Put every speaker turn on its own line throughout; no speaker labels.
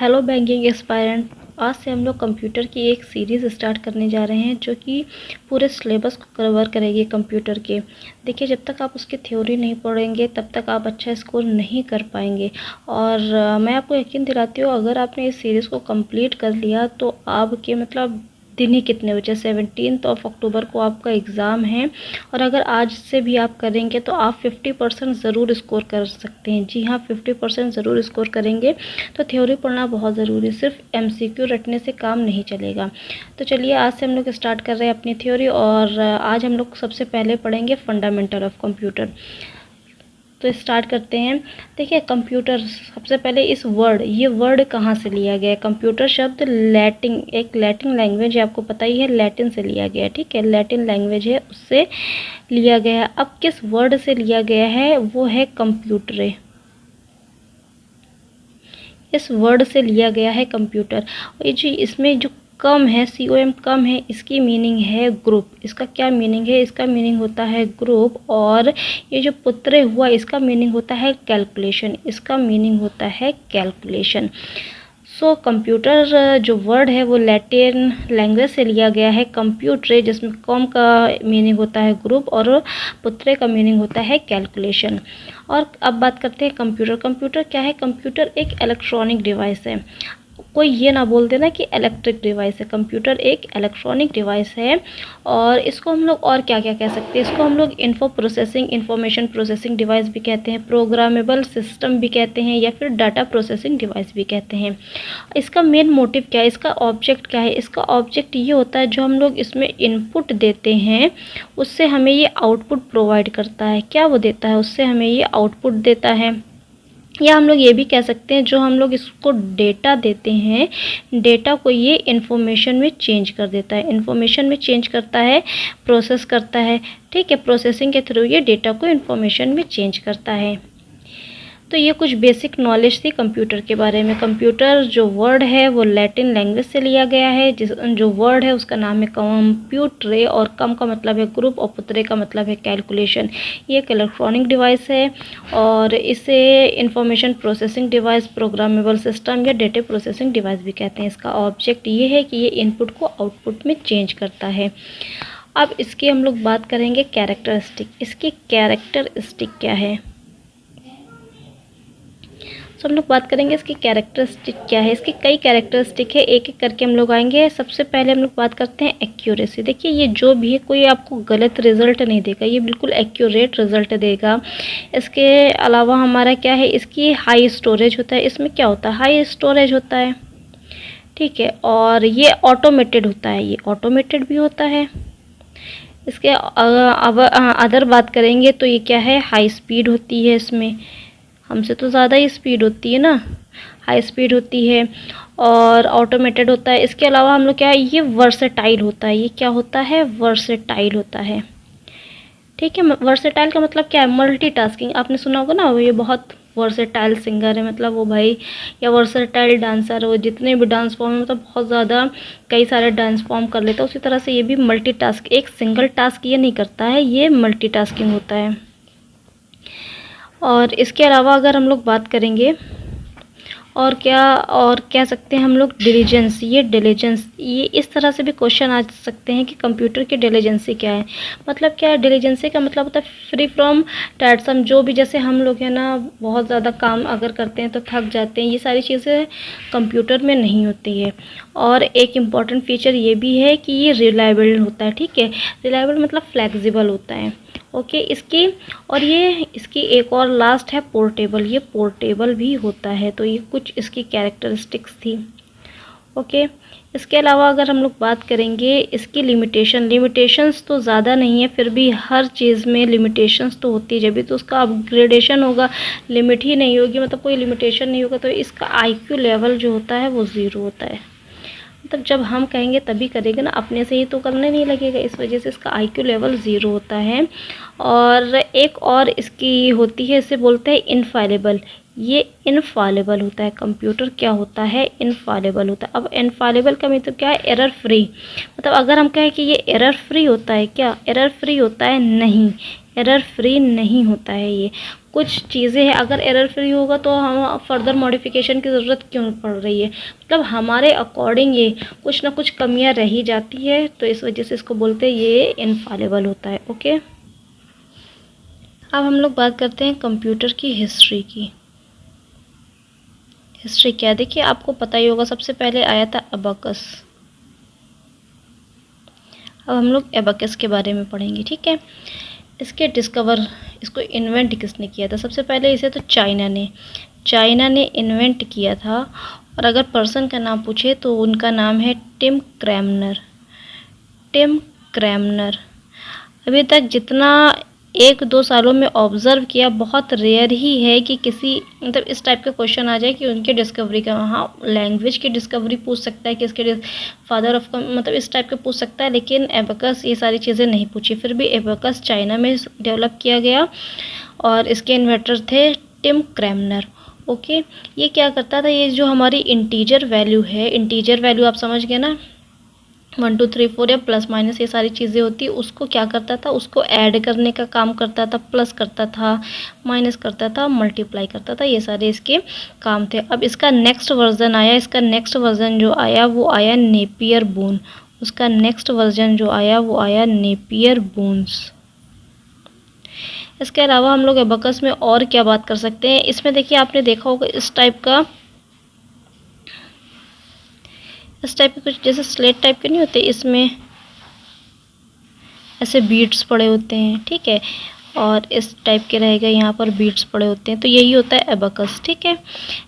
Hello banking aspirant. आज से हम लोग कंप्यूटर की एक सीरीज़ स्टार्ट करने जा रहे हैं जो कि पूरे सिलेबस को कवर करेगी कंप्यूटर के। देखिए, जब तक आप उसकी थ्योरी नहीं पढ़ेंगे तब तक आप अच्छा स्कोर नहीं कर पाएंगे। और मैं आपको यकीन दिलाती हूँ, अगर आपने इस सीरीज़ को कंप्लीट कर लिया तो आपके दिन ही कितने बचे। 17 अक्टूबर को आपका एग्ज़ाम है और अगर आज से भी आप करेंगे तो आप 50% ज़रूर स्कोर कर सकते हैं। जी हाँ, 50% ज़रूर स्कोर करेंगे। तो थ्योरी पढ़ना बहुत ज़रूरी है, सिर्फ एमसीक्यू रटने से काम नहीं चलेगा। तो चलिए, आज से हम लोग स्टार्ट कर रहे हैं अपनी थ्योरी और आज हम लोग सबसे पहले पढ़ेंगे फंडामेंटल ऑफ कंप्यूटर। तो स्टार्ट करते हैं। देखिए, कंप्यूटर सबसे पहले ये वर्ड कहाँ से लिया गया है। कंप्यूटर शब्द एक लैटिन लैंग्वेज है, आपको पता ही है, लैटिन से लिया गया है। ठीक है, लैटिन लैंग्वेज है, उससे लिया गया है। अब किस वर्ड से लिया गया है, वो है कंप्यूटरे। इस वर्ड से लिया गया है कंप्यूटर। ये जी, इसमें जो कम है, COM कम है, इसकी मीनिंग है ग्रुप। इसका क्या मीनिंग है? इसका मीनिंग होता है ग्रुप। और ये जो पुत्रे हुआ, इसका मीनिंग होता है कैलकुलेशन। इसका मीनिंग होता है कैलकुलेशन। कंप्यूटर जो वर्ड है वो लैटिन लैंग्वेज से लिया गया है, कंप्यूटरे, जिसमें कॉम का मीनिंग होता है ग्रुप और पुत्रे का मीनिंग होता है कैलकुलेशन। और अब बात करते हैं कंप्यूटर। कंप्यूटर क्या है? कंप्यूटर एक इलेक्ट्रॉनिक डिवाइस है। कोई ये ना बोल देना कि इलेक्ट्रिक डिवाइस है। कंप्यूटर एक इलेक्ट्रॉनिक डिवाइस है। और इसको हम लोग और क्या क्या कह सकते हैं? इसको हम लोग इंफॉर्मेशन प्रोसेसिंग डिवाइस भी कहते हैं, प्रोग्रामेबल सिस्टम भी कहते हैं, या फिर डाटा प्रोसेसिंग डिवाइस भी कहते हैं। इसका मेन मोटिव क्या है? इसका ऑब्जेक्ट क्या है? इसका ऑब्जेक्ट ये होता है, जो हम लोग इसमें इनपुट देते हैं उससे हमें ये आउटपुट प्रोवाइड करता है। क्या वो देता है? उससे हमें ये आउटपुट देता है। या हम लोग ये भी कह सकते हैं, जो हम लोग इसको डेटा देते हैं, डेटा को ये इन्फॉर्मेशन में चेंज कर देता है। इन्फॉर्मेशन में चेंज करता है, प्रोसेस करता है। ठीक है, प्रोसेसिंग के थ्रू ये डेटा को इन्फॉर्मेशन में चेंज करता है। तो ये कुछ बेसिक नॉलेज थी कंप्यूटर के बारे में। कंप्यूटर जो वर्ड है वो लैटिन लैंग्वेज से लिया गया है। जो वर्ड है उसका नाम है कंप्यूटरे, और कम का मतलब है ग्रुप और पुत्रे का मतलब है कैलकुलेशन। ये एक इलेक्ट्रॉनिक डिवाइस है और इसे information processing device, programmable system या डेटा प्रोसेसिंग डिवाइस भी कहते हैं। इसका ऑब्जेक्ट ये है कि ये इनपुट को आउटपुट में चेंज करता है। अब इसकी हम लोग बात करेंगे कैरेक्टरिस्टिक। इसकी कैरेक्टरिस्टिक क्या है? हम लोग बात करेंगे इसकी कैरेक्टरिस्टिक क्या है। इसकी कई कैरेक्टरिस्टिक है, एक एक करके हम लोग आएंगे। सबसे पहले हम लोग बात करते हैं एक्यूरेसी। देखिए, ये जो भी है, कोई आपको गलत रिजल्ट नहीं देगा, ये बिल्कुल एक्यूरेट रिजल्ट देगा। इसके अलावा हमारा क्या है? इसकी हाई स्टोरेज होता है। इसमें क्या होता है? हाई स्टोरेज होता है। ठीक है, और ये ऑटोमेटेड होता है। ये ऑटोमेटेड भी होता है। इसके अदर बात करेंगे तो ये क्या है? हाई स्पीड होती है। इसमें हमसे तो ज़्यादा ही स्पीड होती है ना, हाई स्पीड होती है और ऑटोमेटेड होता है। इसके अलावा हम लोग क्या है? ये वर्सेटाइल होता है। ये क्या होता है? वर्सेटाइल होता है। ठीक है, वर्सेटाइल का मतलब क्या है? मल्टीटास्किंग। आपने सुना होगा ना, ये बहुत वर्सेटाइल सिंगर है, मतलब वो भाई, या वर्सेटाइल डांसर है, वो जितने भी डांस फॉर्म है, मतलब बहुत ज़्यादा कई सारे डांस फॉर्म कर लेता है। उसी तरह से ये भी मल्टीटास्क, एक सिंगल टास्क ये नहीं करता है, ये मल्टीटास्किंग होता है। और इसके अलावा अगर हम लोग बात करेंगे और कह सकते हैं हम लोग डिलीजेंस। ये इस तरह से भी क्वेश्चन आ सकते हैं कि कंप्यूटर की डिलीजेंसी क्या है। मतलब क्या है? डिलीजेंसी का मतलब होता है फ्री फ्रॉम टायरसम। जो भी, जैसे हम लोग है ना, बहुत ज़्यादा काम अगर करते हैं तो थक जाते हैं, ये सारी चीज़ें कंप्यूटर में नहीं होती है। और एक इम्पॉर्टेंट फीचर ये भी है कि ये रिलायबल होता है। ठीक है, रिलायबल मतलब फ्लेक्सिबल होता है। ओके, इसकी एक और लास्ट है पोर्टेबल। ये पोर्टेबल भी होता है। तो ये कुछ इसकी कैरेक्टरिस्टिक्स थी। ओके, इसके अलावा अगर हम लोग बात करेंगे इसकी लिमिटेशंस तो ज़्यादा नहीं है, फिर भी हर चीज़ में लिमिटेशंस तो होती है, जब भी तो उसका अपग्रेडेशन होगा। लिमिट ही नहीं होगी, मतलब कोई लिमिटेशन नहीं होगा, तो इसका IQ लेवल जो होता है वो 0 होता है। मतलब जब हम कहेंगे तभी करेगा ना, अपने से ही तो करने नहीं लगेगा, इस वजह से इसका IQ लेवल 0 होता है। और एक और इसकी होती है, इसे बोलते हैं इनफालिबल। ये इनफालिबल होता है। कंप्यूटर क्या होता है? इनफालिबल होता है। अब इनफालिबल का मतलब क्या है? Error free. मतलब अगर हम कहें कि ये एरर फ्री होता है, क्या एरर फ्री होता है? नहीं, एरर फ्री नहीं होता है ये। कुछ चीज़ें हैं, अगर एरर फ्री होगा तो हम फर्दर मॉडिफिकेशन की ज़रूरत क्यों पड़ रही है, मतलब हमारे अकॉर्डिंग ये कुछ ना कुछ कमियां रह ही जाती है, तो इस वजह से इसको बोलते हैं ये इनफॉलेबल होता है। ओके, अब हम लोग बात करते हैं कंप्यूटर की हिस्ट्री की। हिस्ट्री क्या है, देखिए आपको पता ही होगा, सबसे पहले आया था अबाकस। अब हम लोग एबाकस के बारे में पढ़ेंगे, ठीक है। इसको इन्वेंट किसने किया था, सबसे पहले इसे तो चाइना ने इन्वेंट किया था। और अगर पर्सन का नाम पूछे तो उनका नाम है टिम क्रैमनर। अभी तक जितना 1-2 सालों में ऑब्ज़र्व किया, बहुत रेयर ही है कि किसी मतलब इस टाइप का क्वेश्चन आ जाए कि उनके डिस्कवरी का। हाँ, लैंग्वेज की डिस्कवरी पूछ सकता है कि इसके फादर ऑफ मतलब इस टाइप का पूछ सकता है, लेकिन एबाकस ये सारी चीज़ें नहीं पूछी। फिर भी एबाकस चाइना में डेवलप किया गया और इसके इन्वेंटर थे टिम क्रैमनर। ओके, ये क्या करता था, ये जो हमारी इंटीजर वैल्यू है, इंटीजर वैल्यू आप समझ गए ना, 1 2 3 4 या प्लस माइनस ये सारी चीज़ें होती, उसको क्या करता था, उसको ऐड करने का काम करता था, प्लस करता था, माइनस करता था, मल्टीप्लाई करता था, ये सारे इसके काम थे। अब इसका नेक्स्ट वर्जन आया, इसका नेक्स्ट वर्जन जो आया वो आया नेपियर बोन। उसका नेक्स्ट वर्जन जो आया वो आया नेपियर बोन्स। इसके अलावा हम लोग एबाकस में और क्या बात कर सकते हैं, इसमें देखिए आपने देखा होगा इस टाइप के कुछ जैसे स्लेट टाइप के नहीं होते, इसमें ऐसे बीट्स पड़े होते हैं, ठीक है, और इस टाइप के रहेगा, यहाँ पर बीट्स पड़े होते हैं, तो यही होता है एबाकस, ठीक है।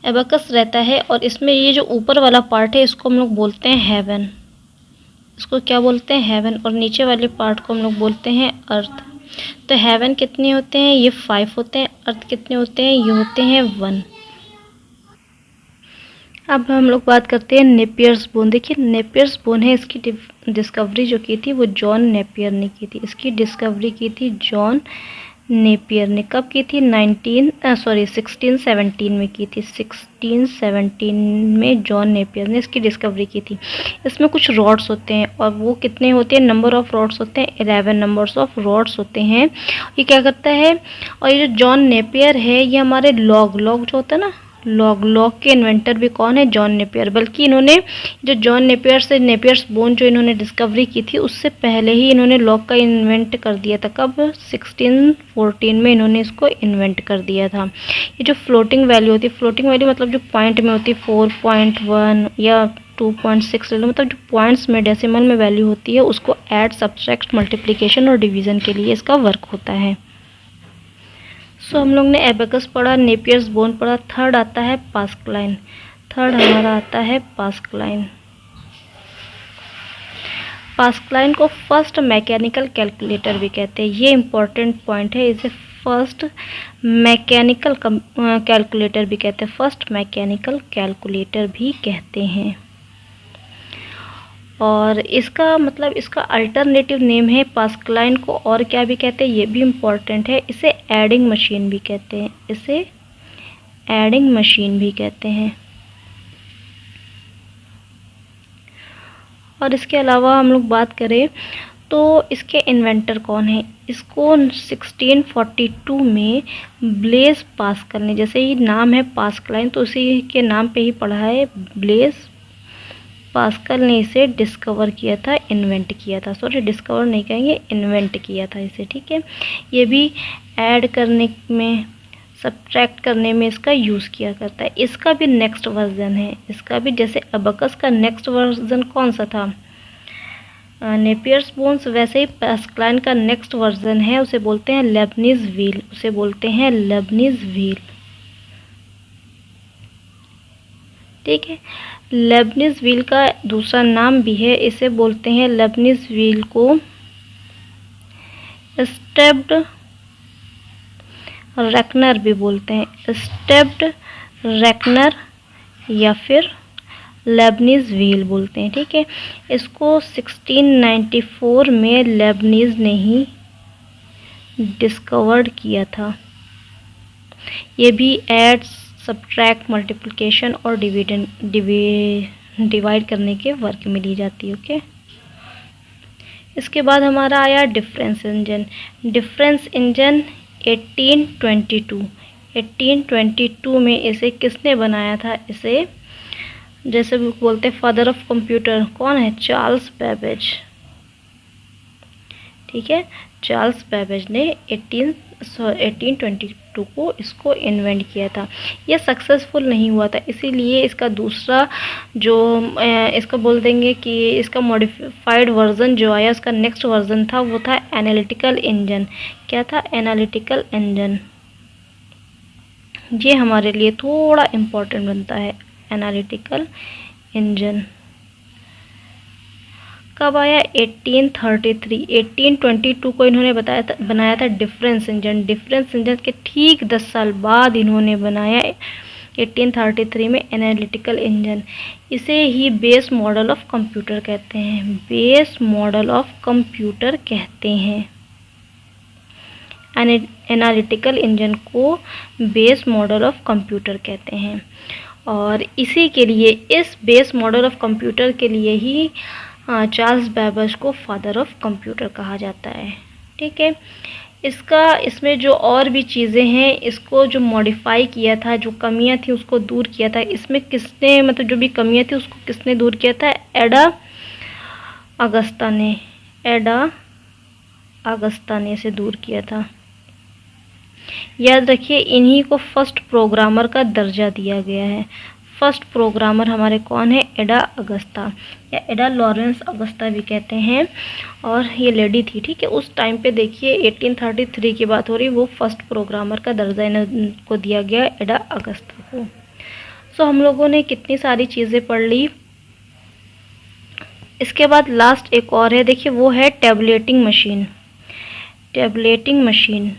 एबाकस रहता है और इसमें ये जो ऊपर वाला पार्ट है इसको हम लोग बोलते हैं हेवन। इसको क्या बोलते हैं, हेवन। और नीचे वाले पार्ट को हम लोग बोलते हैं अर्थ। तो हेवन कितने होते हैं, ये 5 होते हैं। अर्थ कितने होते हैं, ये होते हैं 1। अब हम लोग बात करते हैं नेपियर्स बोन। देखिए नेपियर्स बोन है, इसकी डिस्कवरी जो की थी वो जॉन नेपियर ने की थी। इसकी डिस्कवरी की थी जॉन नेपियर ने। कब की थी, 1617 में की थी। 1617 में जॉन नेपियर ने इसकी डिस्कवरी की थी। इसमें कुछ रॉड्स होते हैं और वो कितने होते हैं, नंबर ऑफ रॉड्स होते हैं 11 नंबर्स ऑफ रॉड्स होते हैं। ये क्या करता है, और ये जो जॉन नेपियर है ये हमारे लॉग जो होता है ना, लॉग के इन्वेंटर भी कौन है, जॉन नेपियर। बल्कि इन्होंने जो जॉन नेपियर से नेपियर्स बोन जो इन्होंने डिस्कवरी की थी उससे पहले ही इन्होंने लॉग का इन्वेंट कर दिया था। कब, 1614 में इन्होंने इसको इन्वेंट कर दिया था। ये जो फ्लोटिंग वैल्यू होती है, फ्लोटिंग वैल्यू मतलब जो पॉइंट में होती है, 4.1 या 2.6 ले लो, मतलब जो पॉइंट्स में डेसिमल में वैल्यू होती है उसको ऐड, सब्ट्रैक्ट, मल्टीप्लिकेशन और डिवीज़न के लिए इसका वर्क होता है। सो हम लोग ने एबाकस पढ़ा, नेपियर्स बोन पढ़ा। थर्ड आता है पास्कलाइन। थर्ड हमारा आता है पास्कलाइन। पास्कलाइन को फर्स्ट मैकेनिकल कैलकुलेटर भी कहते हैं। ये इम्पोर्टेंट पॉइंट है, इसे फर्स्ट मैकेनिकल कैलकुलेटर भी कहते हैं। फर्स्ट मैकेनिकल कैलकुलेटर भी कहते हैं। और इसका मतलब इसका अल्टरनेटिव नेम है पास्कलाइन को और क्या भी कहते हैं, ये भी इम्पॉर्टेंट है। इसे एडिंग मशीन भी कहते हैं। इसे एडिंग मशीन भी कहते हैं। और इसके अलावा हम लोग बात करें तो इसके इन्वेंटर कौन है, इसको 1642 में ब्लेज पास्कल ने, जैसे ही नाम है पास्कलाइन तो उसी के नाम पे ही पढ़ा है, ब्लेज पास्कल ने इसे डिस्कवर किया था, इन्वेंट किया था। सॉरी, डिस्कवर नहीं कहेंगे, इन्वेंट किया था इसे, ठीक है। ये भी ऐड करने में, सब्ट्रैक्ट करने में इसका यूज़ किया करता है। इसका भी नेक्स्ट वर्जन है, इसका भी जैसे अबाकस का नेक्स्ट वर्जन कौन सा था, नेपियर्स बोन्स, वैसे ही पास्कलाइन का नेक्स्ट वर्जन है, उसे बोलते हैं लेबनीज व्हील। उसे बोलते हैं लेबनीज व्हील, ठीक है। लेबनीज व्हील का दूसरा नाम भी है, इसे बोलते हैं लेबनीज व्हील को स्टेप्ड रेकनर भी बोलते हैं। स्टेप्ड रेकनर या फिर लेबनीज व्हील बोलते हैं, ठीक है। इसको 1694 में लेबनीज ने ही डिस्कवर्ड किया था। ये भी ऐड, सब्ट्रैक्ट, मल्टीप्लिकेशन और डिवाइड करने के वर्क में ली जाती है, ओके। इसके बाद हमारा आया डिफरेंस इंजन। डिफरेंस इंजन 1822 में इसे किसने बनाया था? इसे जैसे भी बोलते हैं फादर ऑफ कंप्यूटर, कौन है? Charles Babbage. ठीक है, चार्ल्स बेबेज ने 1822 को इसको इन्वेंट किया था। यह सक्सेसफुल नहीं हुआ था, इसीलिए इसका दूसरा जो इसका बोल देंगे कि इसका मॉडिफाइड वर्जन जो आया, उसका नेक्स्ट वर्जन था, वो था एनालिटिकल इंजन। क्या था? Analytical engine. ये हमारे लिए थोड़ा इम्पोर्टेंट बनता है, एनालिटिकल इंजन। कब आया? 1833। 1822 को इन्होंने बनाया था डिफरेंस इंजन। डिफरेंस इंजन के ठीक 10 साल बाद इन्होंने बनाया 1833 में एनालिटिकल इंजन। इसे ही बेस मॉडल ऑफ कंप्यूटर कहते हैं। बेस मॉडल ऑफ कंप्यूटर कहते हैं। एनालिटिकल इंजन को बेस मॉडल ऑफ कंप्यूटर कहते हैं। और इसी के लिए, इस बेस मॉडल ऑफ कंप्यूटर के लिए ही चार्ल्स बेबेज को फादर ऑफ कंप्यूटर कहा जाता है। ठीक है, इसमें जो और भी चीज़ें हैं, इसको जो मॉडिफाई किया था, जो कमियां थी उसको दूर किया था। इसमें किसने, मतलब जो भी कमियां थी उसको किसने दूर किया था? एडा अगस्ता ने इसे दूर किया था। याद रखिए, इन्हीं को फर्स्ट प्रोग्रामर का दर्जा दिया गया है। फर्स्ट प्रोग्रामर हमारे कौन है? एडा अगस्ता, या एडा लॉरेंस अगस्ता भी कहते हैं, और ये लेडी थी। ठीक है, उस टाइम पे देखिए 1833 की बात हो रही, वो फर्स्ट प्रोग्रामर का दर्जा इनको दिया गया, एडा अगस्ता को। सो हम लोगों ने कितनी सारी चीज़ें पढ़ ली। इसके बाद लास्ट एक और है, देखिए वो है टैबलेटिंग मशीन। टैबलेटिंग मशीन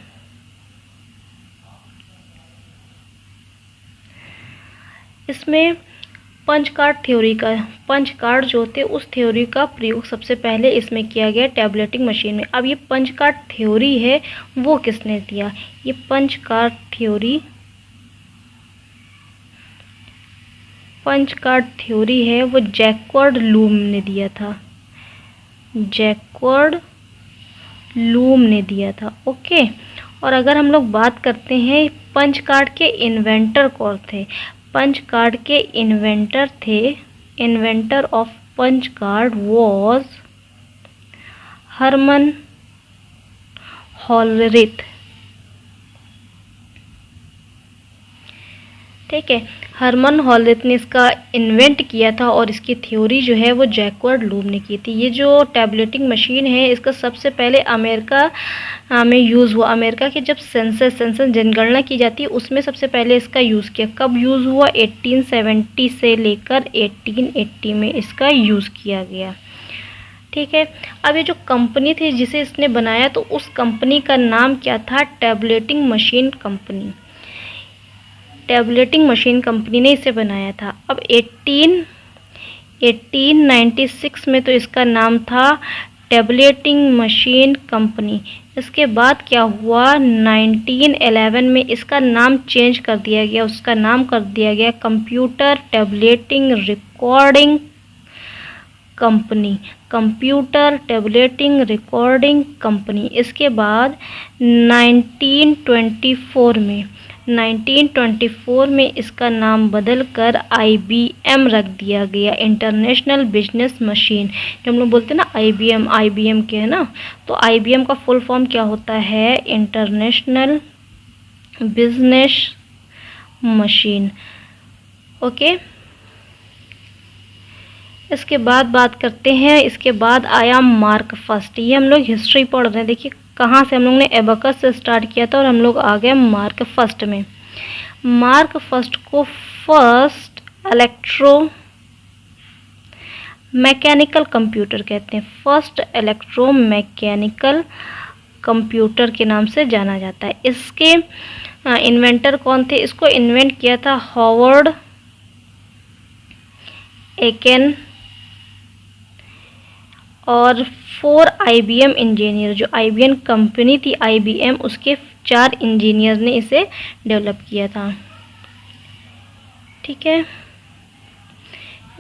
इसमें पंच कार्ड जो होते हैं उस थ्योरी का प्रयोग सबसे पहले इसमें किया गया टैबलेटिंग मशीन में। अब ये पंच कार्ड थ्योरी है, वो किसने दिया? ये पंच कार्ड थ्योरी है, वो जैकवर्ड लूम ने दिया था। ओके, और अगर हम लोग बात करते हैं पंच कार्ड के इन्वेंटर कौन थे? पंच कार्ड के inventor of punch card was Herman Hollerith. ठीक है, हरमन हॉलरिथ ने इसका इन्वेंट किया था, और इसकी थ्योरी जो है वो जैकवर्ड लूम ने की थी। ये जो टैबलेटिंग मशीन है, इसका सबसे पहले अमेरिका में यूज़ हुआ। अमेरिका की जब सेंसस जनगणना की जाती है, उसमें सबसे पहले इसका यूज़ किया। कब यूज़ हुआ? 1870 से लेकर 1880 में इसका यूज़ किया गया। ठीक है, अब ये जो कंपनी थी जिसे इसने बनाया, तो उस कंपनी का नाम क्या था? Tableting machine company. Tableting machine company ने इसे बनाया था। अब 1896 में तो इसका नाम था टैबलेटिंग मशीन कंपनी। इसके बाद क्या हुआ? 1911 में इसका नाम चेंज कर दिया गया, उसका नाम कर दिया गया computer tableting recording company. Computer tableting recording company. इसके बाद 1924 में इसका नाम बदलकर IBM रख दिया गया, इंटरनेशनल बिजनेस मशीन। जो हम लोग बोलते हैं ना IBM के है ना, तो IBM का फुल फॉर्म क्या होता है? International business machine. ओके, इसके बाद बात करते हैं, इसके बाद आया मार्क फर्स्ट। ये हम लोग हिस्ट्री पढ़ रहे हैं। देखिए कहाँ से हम लोग ने एबेकस से स्टार्ट किया था, और हम लोग आ गए मार्क फर्स्ट में। मार्क फर्स्ट को फर्स्ट इलेक्ट्रो मैकेनिकल कंप्यूटर कहते हैं। फर्स्ट इलेक्ट्रो मैकेनिकल कंप्यूटर के नाम से जाना जाता है। इसके इन्वेंटर कौन थे? इसको इन्वेंट किया था हॉवर्ड एकेन और 4 IBM इंजीनियर। जो IBM कंपनी थी IBM, उसके 4 इंजीनियर ने इसे डेवलप किया था। ठीक है,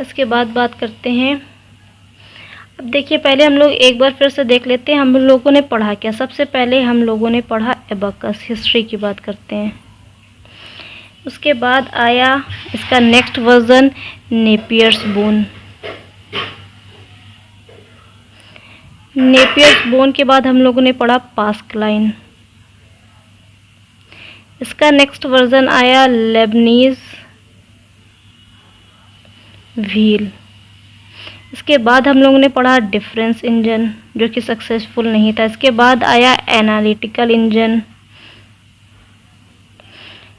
इसके बाद बात करते हैं अब देखिए, पहले हम लोग एक बार फिर से देख लेते हैं हम लोगों ने पढ़ा क्या। सबसे पहले हम लोगों ने पढ़ा एबकस, हिस्ट्री की बात करते हैं। उसके बाद आया इसका next version Napier's bone. Napier's bone के बाद हम लोगों ने पढ़ा पास्कलाइन। इसका नेक्स्ट वर्जन आया लेबनीज व्हील। इसके बाद हम लोगों ने पढ़ा डिफरेंस इंजन, जो कि सक्सेसफुल नहीं था। इसके बाद आया एनालिटिकल इंजन।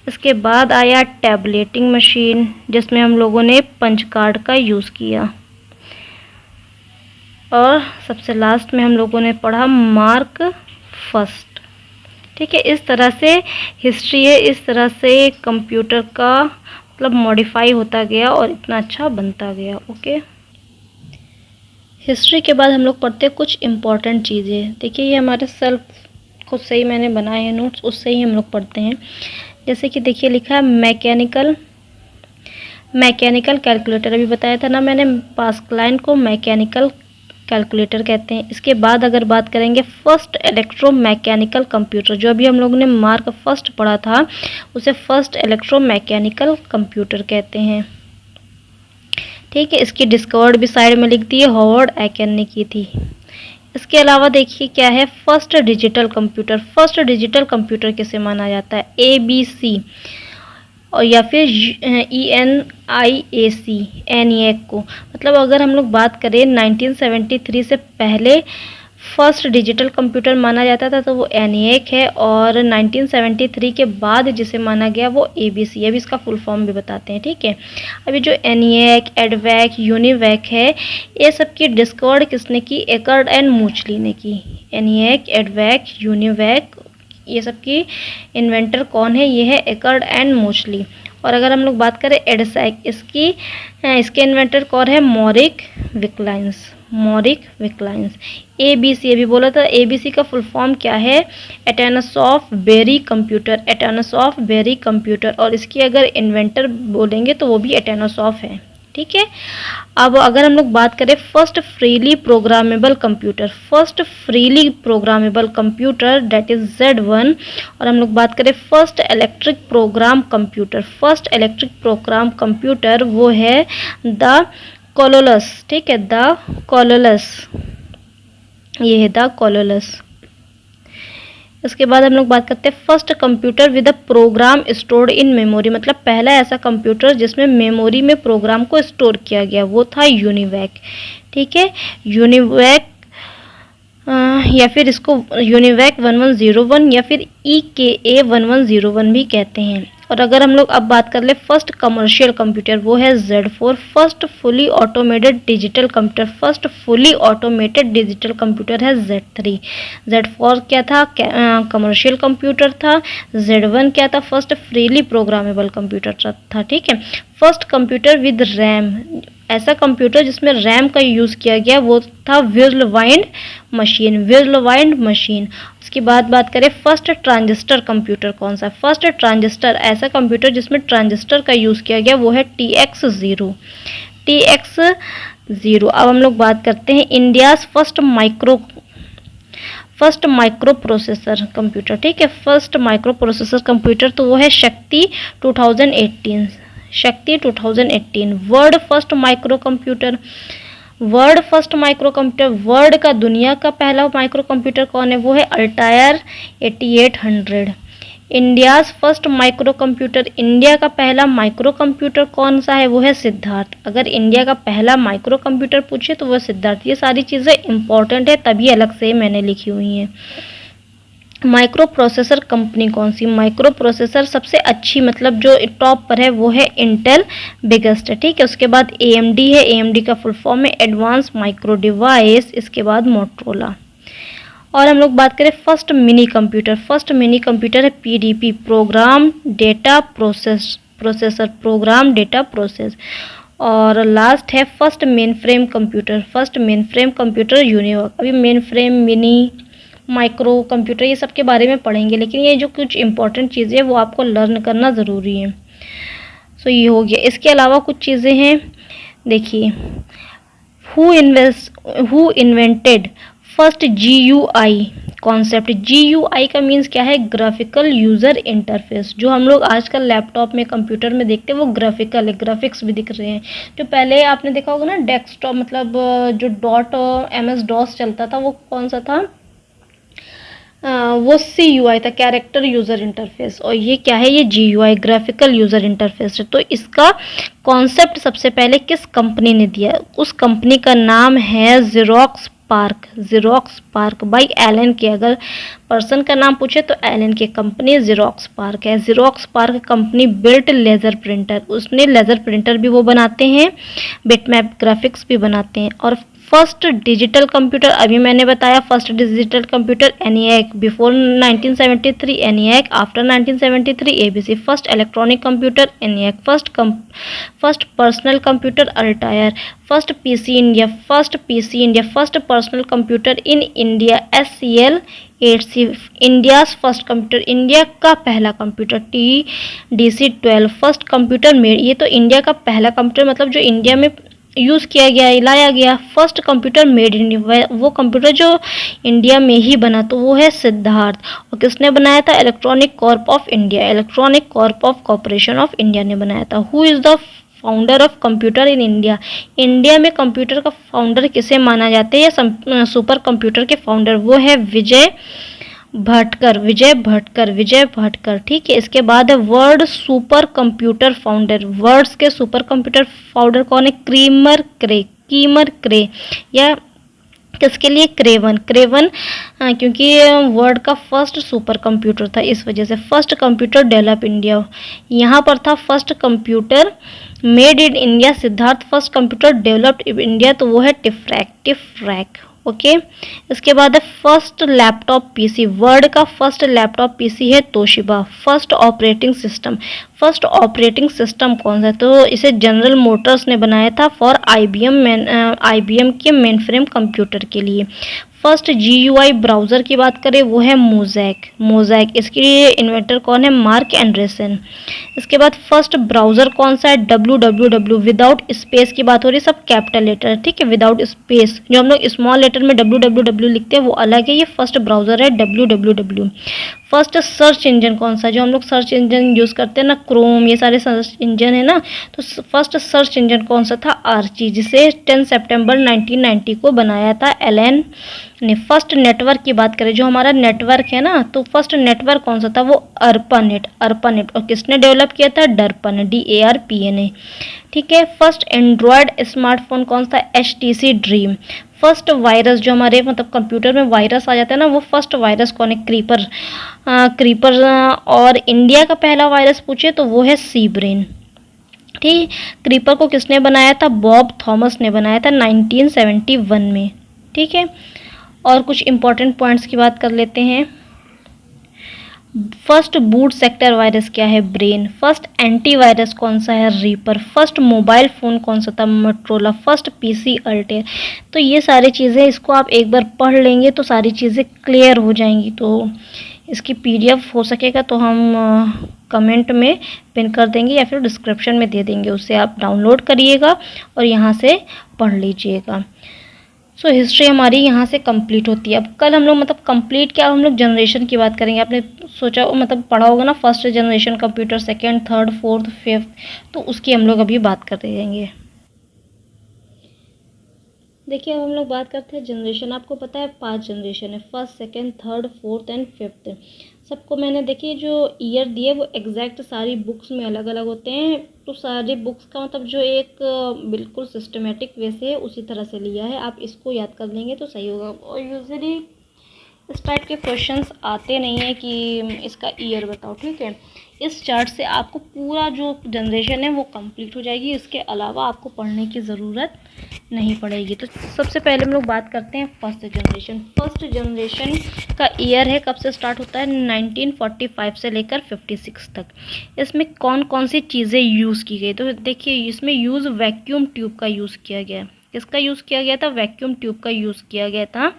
इसके बाद आया टैबलेटिंग मशीन, जिसमें हम लोगों ने पंच कार्ड का यूज़ किया। और सबसे लास्ट में हम लोगों ने पढ़ा मार्क फर्स्ट। ठीक है, इस तरह से हिस्ट्री है, इस तरह से कंप्यूटर का मतलब मॉडिफाई होता गया और इतना अच्छा बनता गया। ओके, हिस्ट्री के बाद हम लोग पढ़ते हैं कुछ इम्पॉर्टेंट चीज़ें। देखिए, ये हमारे सेल्फ खुद से ही मैंने बनाए हैं नोट्स, उससे ही हम लोग पढ़ते हैं। जैसे कि देखिए लिखा है मैकेनिकल कैलकुलेटर। अभी बताया था ना मैंने, पास्कलाइन को मैकेनिकल कैलकुलेटर कहते हैं। इसके बाद अगर बात करेंगे फर्स्ट इलेक्ट्रोमैकेनिकल कंप्यूटर, जो अभी हम लोगों ने मार्क फर्स्ट पढ़ा था, उसे फर्स्ट इलेक्ट्रोमैकेनिकल कंप्यूटर कहते हैं। ठीक है, इसकी डिस्कवर्ड भी साइड में लिख दी है, हॉवर्ड एकेन ने की थी। इसके अलावा देखिए क्या है first digital computer. First digital computer किसे माना जाता है? ABC और या फिर ENIAC को। मतलब अगर हम लोग बात करें 1973 से पहले फर्स्ट डिजिटल कंप्यूटर माना जाता था तो वो ENIAC है, और 1973 के बाद जिसे माना गया वो ABC। अभी इसका फुल फॉर्म भी बताते हैं। ठीक है, अभी जो ENIAC, एडवैक, यूनिवैक है, ये सब की डिस्कवर्ड किसने की? एकर्ड एंड मूचली ने की। ENIAC, एडवैक, यूनिवैक, ये सब की इन्वेंटर कौन है? ये है एकर्ड एंड मूचली। और अगर हम लोग बात करें एडसैक, इसके इन्वेंटर कौन है? मॉरिक विक्लाइंस। ABC अभी बोला था, ABC का फुल फॉर्म क्या है? एटॉनस ऑफ बेरी कंप्यूटर। और इसकी अगर इन्वेंटर बोलेंगे तो वो भी एटॉनस ऑफ है। ठीक है, अब अगर हम लोग बात करें first freely programmable computer that is Z1। और हम लोग बात करें फर्स्ट इलेक्ट्रिक प्रोग्राम कंप्यूटर, वो है द कोलोलस। ठीक है, द कोलोलस, ये है द कोलोलस। इसके बाद हम लोग बात करते हैं first computer with a program stored in memory. मतलब पहला ऐसा कंप्यूटर जिसमें मेमोरी में प्रोग्राम को स्टोर किया गया, वो था यूनिवैक। ठीक है, यूनिवैक या फिर इसको यूनिवैक 1101 या फिर EKA 1101 भी कहते हैं। और अगर हम लोग अब बात कर ले फर्स्ट कमर्शियल कंप्यूटर, वो है Z4। First fully automated digital computer है Z3। Z4 क्या था? कमर्शियल कंप्यूटर था। Z1 क्या था? फर्स्ट फ्रीली प्रोग्रामेबल कंप्यूटर था। ठीक है, फर्स्ट कंप्यूटर विद रैम, ऐसा कंप्यूटर जिसमें रैम का यूज़ किया गया, वो था विर्लवाइंड मशीन। उसके बाद बात करें फर्स्ट ट्रांजिस्टर कंप्यूटर कौन सा? फर्स्ट ट्रांजिस्टर, ऐसा कंप्यूटर जिसमें ट्रांजिस्टर का यूज़ किया गया, वो है TX0। अब हम लोग बात करते हैं India's first micro processor computer. ठीक है, फर्स्ट माइक्रो प्रोसेसर कंप्यूटर तो वो है शक्ति 2018। World first micro computer, world का दुनिया का पहला माइक्रो कंप्यूटर कौन है? वो है Altair 8800। India's first micro computer, India का पहला माइक्रो कंप्यूटर कौन सा है? वो है सिद्धार्थ। अगर इंडिया का पहला माइक्रो कंप्यूटर पूछे तो वो सिद्धार्थ। ये सारी चीज़ें इंपॉर्टेंट है, तभी अलग से मैंने लिखी हुई हैं। माइक्रो प्रोसेसर कंपनी कौन सी? माइक्रो प्रोसेसर सबसे अच्छी, मतलब जो टॉप पर है, वो है इंटेल बिगेस्ट है। ठीक है, उसके बाद AMD है। AMD का फुल फॉर्म है एडवांस माइक्रो डिवाइस। इसके बाद मोटरोला। और हम लोग बात करें फर्स्ट मिनी कंप्यूटर है PDP, प्रोग्राम डेटा प्रोसेस। और लास्ट है फर्स्ट मेन फ्रेम कंप्यूटर यूनिवर्क। अभी main frame, mini, micro computer, ये सब के बारे में पढ़ेंगे, लेकिन ये जो कुछ इंपॉर्टेंट चीज़ें हैं वो आपको लर्न करना ज़रूरी है। सो ये हो गया। इसके अलावा कुछ चीज़ें हैं, देखिए who invented first GUI concept. GUI का मीन्स क्या है? Graphical user interface. जो हम लोग आजकल लैपटॉप में कंप्यूटर में देखते हैं वो ग्राफिकल है, ग्राफिक्स भी दिख रहे हैं। जो पहले आपने देखा होगा ना डेस्कटॉप, मतलब जो डॉट MS DOS चलता था वो कौन सा था? वो CUI था, कैरेक्टर यूज़र इंटरफेस। और ये क्या है? ये GUI ग्राफिकल यूज़र इंटरफेस है। तो इसका कॉन्सेप्ट सबसे पहले किस कंपनी ने दिया? उस कंपनी का नाम है Xerox PARC. Xerox PARC by Alan Kay. अगर पर्सन का नाम पूछे तो Alan Kay. Company Xerox PARC है। Xerox PARC company built laser printer. उसने लेज़र प्रिंटर भी वो बनाते हैं, बिटमैप ग्राफिक्स भी बनाते हैं। और फर्स्ट डिजिटल कंप्यूटर, अभी मैंने बताया first digital computer ENIAC, before 1973 ENIAC, after 1973 ABC। First electronic computer ENIAC। First personal computer Altair. First PC India. First personal computer in India SCL 8C। India's first computer, India का पहला computer TDC 12। First computer made, ये तो India का पहला computer, मतलब जो India में use किया गया, लाया गया। First computer made in India, वो कंप्यूटर जो इंडिया में ही बना, तो वो है सिद्धार्थ। और किसने बनाया था? Electronic Corp of India, electronic Corp of corporation of India ने बनाया था। Who is the founder of computer in India? India में कंप्यूटर का फाउंडर किसे माना जाता है, या सुपर कंप्यूटर के फाउंडर? वो है विजय भटकर। ठीक है। इसके बाद है world super computer founder. World's के सुपर कंप्यूटर फाउंडर कौन है? कीमर क्रे या किसके लिए? क्रेवन। क्योंकि वर्ल्ड का फर्स्ट सुपर कंप्यूटर था, इस वजह से। फर्स्ट कंप्यूटर डेवलप इंडिया, यहाँ पर था first computer made in India Siddharth. First computer developed in India, तो वो है टिफ्रैक। ओके। इसके बाद है फर्स्ट लैपटॉप PC। वर्ल्ड का फर्स्ट लैपटॉप PC है तोशिबा। फर्स्ट ऑपरेटिंग सिस्टम कौन सा है? तो इसे जनरल मोटर्स ने बनाया था फॉर IBM के मेनफ्रेम कंप्यूटर के लिए। फर्स्ट GUI ब्राउज़र की बात करें वो है मोज़ैक। इसके इन्वेंटर कौन है? Mark Anderson. इसके बाद फर्स्ट ब्राउज़र कौन सा है? www। विदाउट स्पेस की बात हो रही है, सब कैपिटल लेटर, ठीक है, विदाउट स्पेस। जो हम लोग स्मॉल लेटर में www लिखते हैं वो अलग है, ये फर्स्ट ब्राउज़र है www। फर्स्ट सर्च इंजन कौन सा? जो हम लोग सर्च इंजन यूज़ करते हैं ना, क्रोम, ये सारे सर्च इंजन है ना, तो फर्स्ट सर्च इंजन कौन सा था? आर्ची, जिसे 10 सितंबर 1990 को बनाया था एलन ने। फर्स्ट नेटवर्क की बात करें, जो हमारा नेटवर्क है ना, तो फर्स्ट नेटवर्क कौन सा था? वो अर्पानेट। और किसने डेवलप किया था? डर्पन, DARPN। ठीक है। फर्स्ट एंड्रॉयड स्मार्टफोन कौन सा? HTC dream. फर्स्ट वायरस, जो हमारे मतलब कंप्यूटर में वायरस आ जाता है ना, वो फर्स्ट वायरस कौन है? क्रीपर। और इंडिया का पहला वायरस पूछे तो वो है सी ब्रेन। ठीक। क्रीपर को किसने बनाया था? बॉब थॉमस ने बनाया था 1971 में। ठीक है। और कुछ इंपॉर्टेंट पॉइंट्स की बात कर लेते हैं। फर्स्ट बूट सेक्टर वायरस क्या है? ब्रेन। फर्स्ट एंटीवायरस कौन सा है? रीपर। फर्स्ट मोबाइल फ़ोन कौन सा था? मोटरोला। First PC Altair. तो ये सारी चीज़ें, इसको आप एक बार पढ़ लेंगे तो सारी चीज़ें क्लियर हो जाएंगी। तो इसकी PDF हो सकेगा तो हम कमेंट में पिन कर देंगे या फिर डिस्क्रिप्शन में दे देंगे, उससे आप डाउनलोड करिएगा और यहाँ से पढ़ लीजिएगा। सो हिस्ट्री हमारी यहाँ से कंप्लीट होती है। अब कल हम लोग मतलब कंप्लीट क्या, हम लोग जनरेशन की बात करेंगे। आपने सोचा मतलब पढ़ा होगा ना, first generation computer, second, third, fourth, fifth, तो उसकी हम लोग अभी बात करते जाएंगे। देखिए अब हम लोग बात करते हैं जनरेशन। आपको पता है 5 जनरेशन है, first, second, third, fourth and fifth. सबको मैंने देखिए जो ईयर दिए वो एग्जैक्ट सारी बुक्स में अलग अलग होते हैं, तो सारी बुक्स का मतलब जो एक बिल्कुल सिस्टमेटिक वे से उसी तरह से लिया है। आप इसको याद कर लेंगे तो सही होगा। और यूजुअली इस टाइप के क्वेश्चंस आते नहीं है कि इसका ईयर बताओ, ठीक है। इस चार्ट से आपको पूरा जो जनरेशन है वो कंप्लीट हो जाएगी, इसके अलावा आपको पढ़ने की ज़रूरत नहीं पड़ेगी। तो सबसे पहले हम लोग बात करते हैं फर्स्ट जनरेशन। फर्स्ट जनरेशन का ईयर है, कब से स्टार्ट होता है? 1945 से लेकर 56 तक। इसमें कौन कौन सी चीज़ें यूज़ की गई? तो देखिए इसमें यूज़ वैक्यूम ट्यूब का यूज़ किया गया। किसका यूज़ किया गया था? वैक्यूम ट्यूब का यूज़ किया गया था।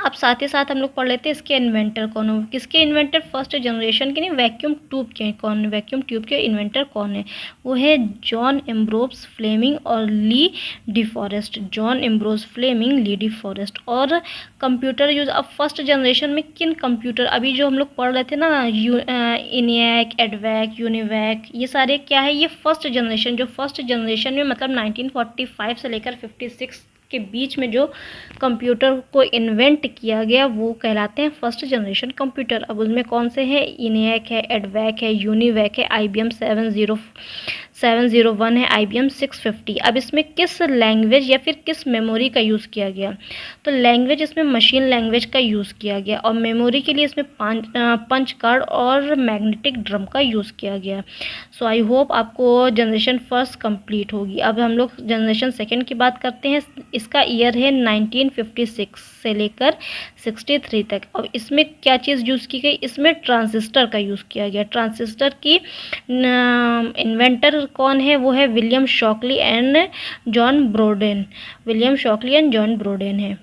अब साथ ही साथ हम लोग पढ़ लेते हैं इसके इन्वेंटर कौन हो। किसके इन्वेंटर? फर्स्ट जनरेशन के नहीं, वैक्यूम ट्यूब के कौन, वैक्यूम ट्यूब के इन्वेंटर कौन है? वो है जॉन एम्ब्रोस फ्लेमिंग और ली डिफॉरेस्ट। जॉन एम्ब्रोस फ्लेमिंग, ली डिफॉरेस्ट। और कंप्यूटर यूज, अब फर्स्ट जनरेशन में किन कंप्यूटर, अभी जो हम लोग पढ़ रहे थे ना, इनियक, एडवैक, यूनिवैक, ये सारे क्या है? ये फर्स्ट जनरेशन, जो फर्स्ट जनरेशन में मतलब 1945 से लेकर 56 के बीच में जो कंप्यूटर को इन्वेंट किया गया वो कहलाते हैं फर्स्ट जनरेशन कंप्यूटर। अब उसमें कौन से हैं? इनियक है, एडवैक है, यूनिवैक है, IBM 701 है, IBM 650। अब इसमें किस लैंग्वेज या फिर किस मेमोरी का यूज़ किया गया? तो लैंग्वेज इसमें मशीन लैंग्वेज का यूज़ किया गया, और मेमोरी के लिए इसमें पंच कार्ड और मैग्नेटिक ड्रम का यूज़ किया गया। सो आई होप आपको जनरेशन फर्स्ट कंप्लीट होगी। अब हम लोग जनरेशन सेकेंड की बात करते हैं। इसका ईयर है 1956 से लेकर 63 तक। अब इसमें क्या चीज़ यूज़ की गई? इसमें ट्रांजिस्टर का यूज़ किया गया। ट्रांजिस्टर की इन्वेंटर कौन है? वो है William Shockley and John Bardeen. William Shockley and John Bardeen है।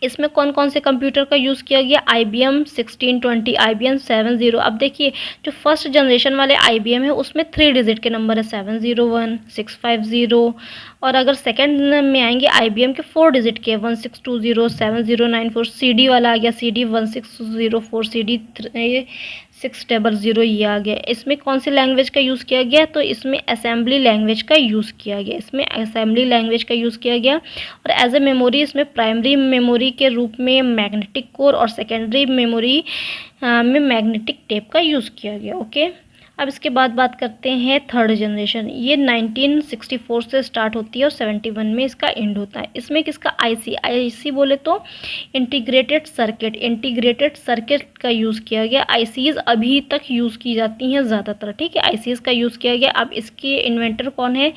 इसमें कौन कौन से कंप्यूटर का यूज़ किया गया? IBM 1620, IBM 70। अब देखिए जो फर्स्ट जनरेशन वाले IBM है उसमें 3 डिजिट के नंबर है, 701, 650। और अगर सेकंड में आएंगे IBM के 4 डिजिट के, 1620, 7094। CD वाला आ गया, CD 1604, CD 600, ये आ गया। इसमें कौन सी लैंग्वेज का यूज़ किया गया? तो इसमें असेंबली लैंग्वेज का यूज़ किया गया। इसमें असेंबली लैंग्वेज का यूज़ किया गया। और एज ए मेमोरी इसमें प्राइमरी मेमोरी के रूप में मैग्नेटिक कोर और सेकेंडरी मेमोरी में मैग्नेटिक टेप का यूज़ किया गया। ओके, अब इसके बाद बात करते हैं थर्ड जनरेशन। ये 1964 से स्टार्ट होती है और 71 में इसका एंड होता है। इसमें किसका? आईसी बोले तो इंटीग्रेटेड सर्किट का यूज़ किया गया। आईसीज अभी तक यूज़ की जाती हैं ज़्यादातर, ठीक है, आईसीज का यूज़ किया गया। अब इसके इन्वेंटर कौन है?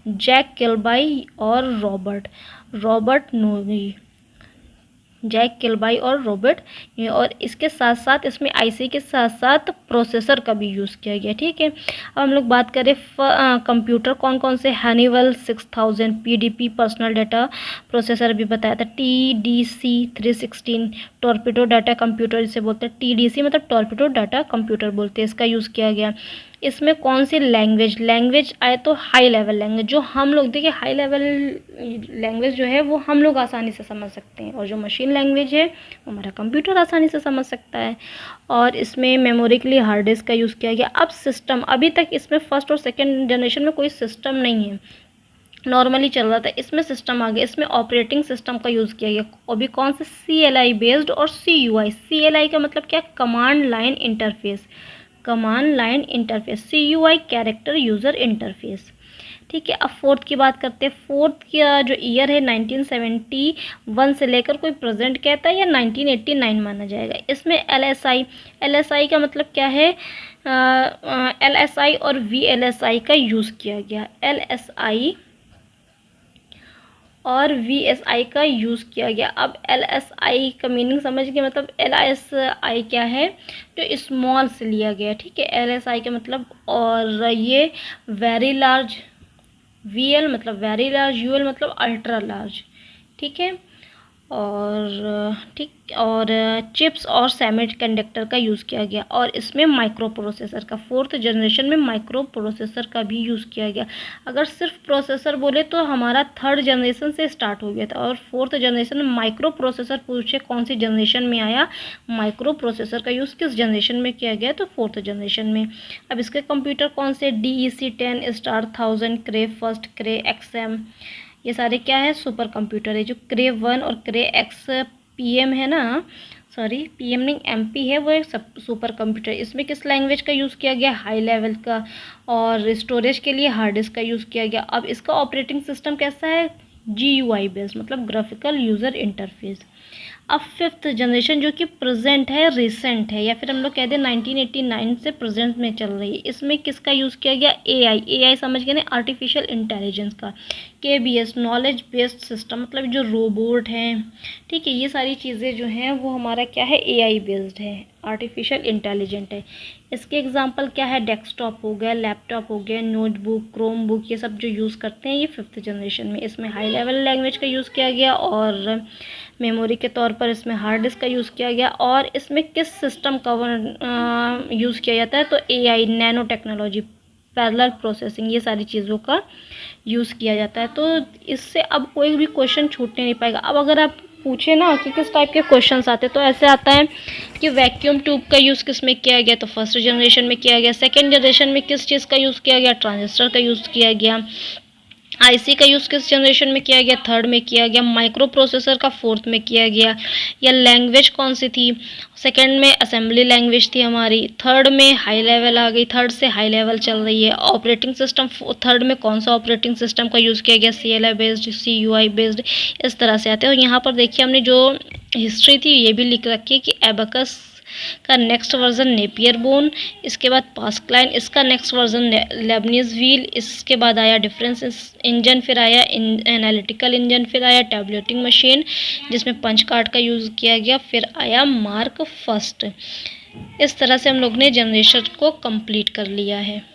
जैक किलबाई और रॉबर्ट नोगी। जैक किलबाई और रॉबर्ट, और इसके साथ साथ इसमें आईसी के साथ साथ प्रोसेसर का भी यूज़ किया गया, ठीक है। अब हम लोग बात करें कंप्यूटर कौन कौन से? Honeywell 6000, PDP personal data processor भी बताया था, TDC 316, टॉर्पेडो डाटा कंप्यूटर जिसे बोलते हैं, TDC मतलब टॉर्पेडो डाटा कंप्यूटर बोलते हैं, इसका यूज़ किया गया। इसमें कौन सी लैंग्वेज आए? तो हाई लेवल लैंग्वेज, जो हम लोग देखिए हाई लेवल लैंग्वेज जो है वो हम लोग आसानी से समझ सकते हैं, और जो मशीन लैंग्वेज है वो हमारा कंप्यूटर आसानी से समझ सकता है। और इसमें मेमोरी के लिए हार्ड डिस्क का यूज़ किया गया। अब सिस्टम, अभी तक इसमें फर्स्ट और सेकेंड जनरेशन में कोई सिस्टम नहीं है, नॉर्मली चल रहा था। इसमें सिस्टम आ गया, इसमें ऑपरेटिंग सिस्टम का यूज़ किया गया। और भी कौन से? CLI बेस्ड और CUI। CLI का मतलब क्या? Command line interface, CUI character user interface, ठीक है। अब फोर्थ की बात करते हैं। फोर्थ का जो ईयर है 1971 से लेकर कोई प्रेजेंट कहता है या 1989 माना जाएगा। इसमें LSI का मतलब क्या है? LSI और VLSI का यूज़ किया गया। LSI और VSI का यूज़ किया गया। अब LSI का मीनिंग समझ गए, मतलब LSI क्या है? जो स्मॉल से लिया गया, ठीक है, LSI का मतलब। और ये वेरी लार्ज, VL मतलब वेरी लार्ज, UL मतलब अल्ट्रा लार्ज, ठीक है। और चिप्स और सेमीकंडक्टर का यूज़ किया गया। और इसमें माइक्रो प्रोसेसर का, फोर्थ जनरेशन में माइक्रो प्रोसेसर का भी यूज़ किया गया। अगर सिर्फ प्रोसेसर बोले तो हमारा थर्ड जनरेशन से स्टार्ट हो गया था, और फोर्थ जनरेशन में माइक्रो प्रोसेसर पूछे कौन सी जनरेशन में आया, माइक्रो प्रोसेसर का यूज़ किस जनरेशन में किया गया? तो फोर्थ जनरेशन में। अब इसके कंप्यूटर कौन से? DEC 10, स्टार 1000, क्रे फर्स्ट, क्रे XM, ये सारे क्या है? सुपर कंप्यूटर है। जो क्रे 1 और क्रे X PM है ना, सॉरी PM नहीं MP है, वो एक सुपर कंप्यूटर। इसमें किस लैंग्वेज का यूज़ किया गया? हाई लेवल का। और स्टोरेज के लिए हार्ड डिस्क का यूज़ किया गया। अब इसका ऑपरेटिंग सिस्टम कैसा है? GUI बेस्ड मतलब ग्राफिकल यूज़र इंटरफेस। अब फिफ्थ जनरेशन जो कि प्रेजेंट है, रिसेंट है, या फिर हम लोग कह दें 1989 से प्रेजेंट में चल रही है। इसमें किसका यूज़ किया गया? AI समझ गए ना, आर्टिफिशियल इंटेलिजेंस का। KBS नॉलेज बेस्ड सिस्टम मतलब जो रोबोट हैं, ठीक है, ये सारी चीज़ें जो हैं वो हमारा क्या है? AI बेस्ड है, आर्टिफिशियल इंटेलिजेंट है। इसके एग्जांपल क्या है? डेस्कटॉप हो गया, लैपटॉप हो गया, नोटबुक, क्रोम बुक, ये सब जो यूज़ करते हैं ये फिफ्थ जनरेशन में। इसमें हाई लेवल लैंग्वेज का यूज़ किया गया और मेमोरी के तौर पर इसमें हार्ड डिस्क का यूज़ किया गया। और इसमें किस सिस्टम का यूज़ किया जाता है, तो AI, nano technology, parallel processing, ये सारी चीज़ों का यूज़ किया जाता है। तो इससे अब कोई भी क्वेश्चन छूटने नहीं पाएगा। अब अगर आप पूछे ना कि किस टाइप के क्वेश्चंस आते हैं, तो ऐसे आता है कि वैक्यूम ट्यूब का यूज़ किस में किया गया, तो फर्स्ट जनरेशन में किया गया। सेकेंड जनरेशन में किस चीज़ का यूज़ किया गया, ट्रांजिस्टर का यूज़ किया गया। आईसी का यूज़ किस जनरेशन में किया गया, थर्ड में किया गया। माइक्रो प्रोसेसर का फोर्थ में किया गया। या लैंग्वेज कौन सी थी, सेकंड में असेंबली लैंग्वेज थी हमारी, थर्ड में हाई लेवल आ गई, थर्ड से हाई लेवल चल रही है। ऑपरेटिंग सिस्टम थर्ड में कौन सा ऑपरेटिंग सिस्टम का यूज़ किया गया, CLI बेस्ड, CUI बेस्ड, इस तरह से आते हैं। और यहाँ पर देखिए हमने जो हिस्ट्री थी ये भी लिख रखी है कि एबेकस का नेक्स्ट वर्जन नेपियर बोन, इसके बाद पास्कलाइन, इसका नेक्स्ट वर्जन लेबनीज व्हील, इसके बाद आया डिफरेंस इंजन, फिर आया एनालिटिकल इंजन, फिर आया टैबलेटिंग मशीन जिसमें पंच कार्ड का यूज़ किया गया, फिर आया मार्क फर्स्ट। इस तरह से हम लोग ने जनरेशन को कंप्लीट कर लिया है।